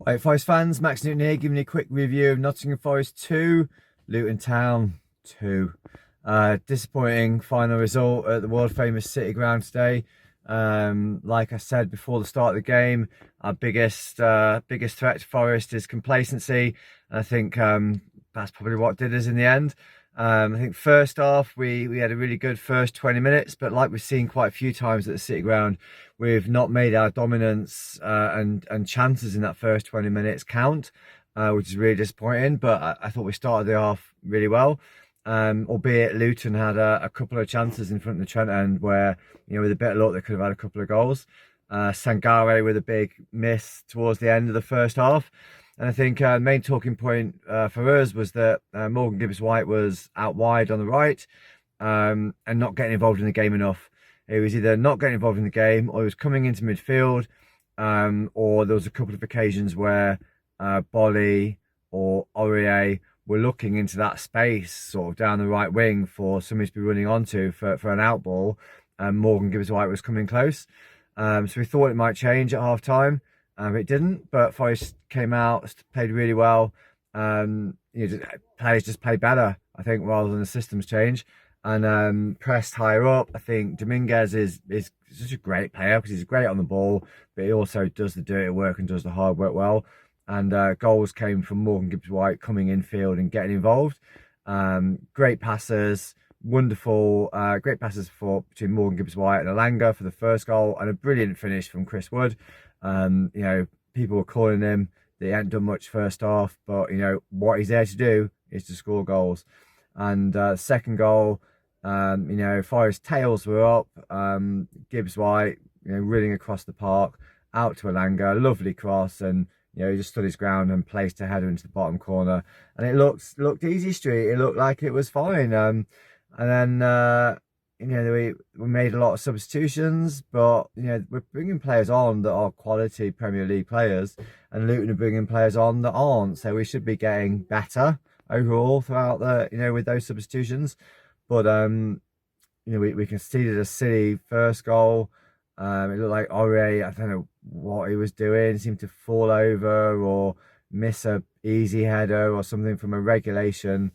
Right, Forest fans, Max Newton here, giving you a quick review of Nottingham Forest 2, Luton Town 2. Disappointing final result at the world famous City Ground today. Like I said before the start of the game, our biggest threat to Forest is complacency, and I think that's probably what did us in the end. I think first half we had a really good first 20 minutes, but like we've seen quite a few times at the City Ground, we've not made our dominance and chances in that first 20 minutes count, which is really disappointing. But I thought we started the half really well. Albeit Luton had a couple of chances in front of the Trent end where, with a bit of luck, they could have had a couple of goals. Sangare with a big miss towards the end of the first half. And I think the main talking point for us was that Morgan Gibbs-White was out wide on the right and not getting involved in the game enough. He was either not getting involved in the game or he was coming into midfield, or there was a couple of occasions where Bolly or Aurier were looking into that space sort of down the right wing for somebody to be running onto for an out ball, and Morgan Gibbs-White was coming close. So we thought it might change at half time. It didn't, but Forest came out, played really well. Players just played better, I think, rather than the systems change, and pressed higher up. I think Dominguez is such a great player because he's great on the ball, but he also does the dirty work and does the hard work well. And goals came from Morgan Gibbs-White coming infield and getting involved. Great passes, wonderful, great passes between Morgan Gibbs-White and Alanga for the first goal, and a brilliant finish from Chris Wood. People were calling him that he hadn't done much first half, but what he's there to do is to score goals. And second goal, Forest tails were up. Gibbs-White, running across the park out to Alanga, lovely cross, and he just stood his ground and placed a header into the bottom corner, and it looked easy street. It looked like it was fine. And then we made a lot of substitutions, but we're bringing players on that are quality Premier League players, and Luton are bringing players on that aren't. So we should be getting better overall throughout with those substitutions. But we conceded a silly first goal. It looked like Aurier, I don't know what he was doing, seemed to fall over or miss a easy header or something from a regulation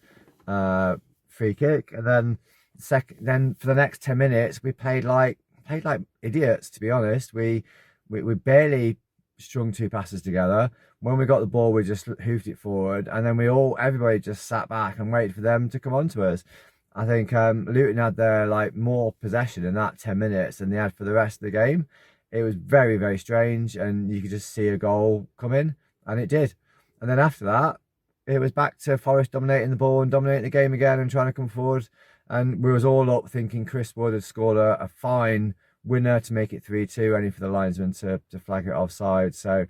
free kick. And then for the next 10 minutes we played like idiots, to be honest. We barely strung two passes together. When we got the ball, we just hoofed it forward, and then everybody just sat back and waited for them to come on to us. I think Luton had their more possession in that 10 minutes than they had for the rest of the game. It was very, very strange, and you could just see a goal come in, and it did. And then after that, it was back to Forest dominating the ball and dominating the game again and trying to come forward. And we was all up thinking Chris Wood had scored a fine winner to make it 3-2, only for the linesman to flag it offside. So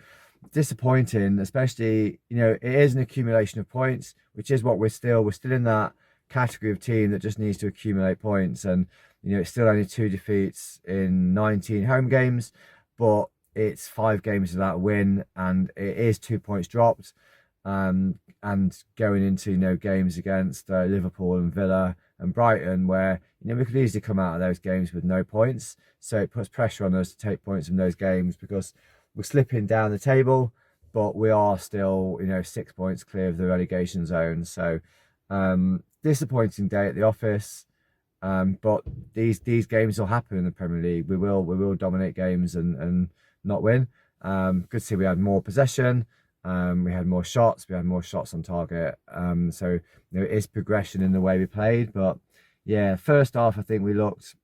disappointing, especially, it is an accumulation of points, which is what we're still in that category of team that just needs to accumulate points. And it's still only 2 defeats in 19 home games, but it's 5 games without a win, and it is 2 points dropped. And going into games against Liverpool and Villa and Brighton, where we could easily come out of those games with no points. So it puts pressure on us to take points from those games, because we're slipping down the table, but we are still 6 points clear of the relegation zone. So disappointing day at the office, but these games will happen in the Premier League. We will dominate games and not win. Good to see we had more possession. We had more shots. We had more shots on target. So it is progression in the way we played. But yeah, first half I think we looked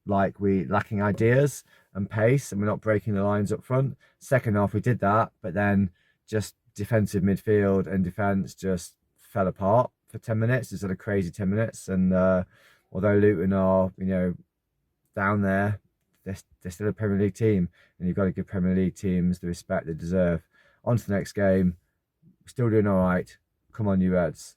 like we lacking ideas and pace, and we're not breaking the lines up front. Second half we did that, but then just defensive midfield and defence just fell apart for 10 minutes. It's had a crazy 10 minutes, and although Luton are down there, they're still a Premier League team, and you've got to give Premier League teams the respect they deserve. On to the next game. We're still doing all right. Come on, you Reds.